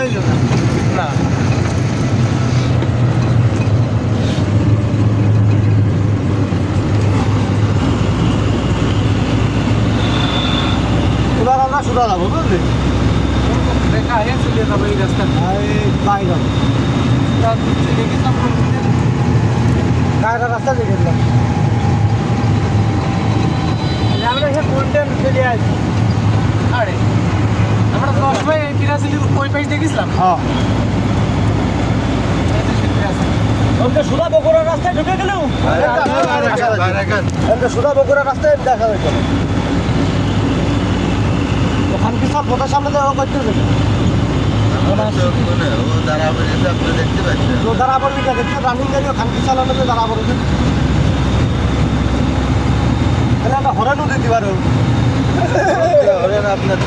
হইল না। না এবার আমরা সোজা যাবো বুঝলি? দেখা হয়ে চলে যাবো এই রাস্তা এই বাইরে চলে গেছিলাম গায়ের রাস্তা দিয়ে গেলাম। আমরা সে কোনটা চলে আসি। আরে আমরা 10 ভাই পিরাসিলি ওই পাশ দিয়ে গেছিলাম হ্যাঁ আমরা সোজা বগুড়া রাস্তায় ঢুকে গেলেও আমরা সোজা বগুড়া রাস্তায় দেখা হয়ে গেল। ওখান কি সব ফটোর সামনে দেওয়া করতে দেবে তো দাঁড়া পড়বি না দেখতে রানিং গাড়ি ওখান কি চালানো দাঁড়া পড়বে তাহলে একটা হরেনও দিতে পারো আপনার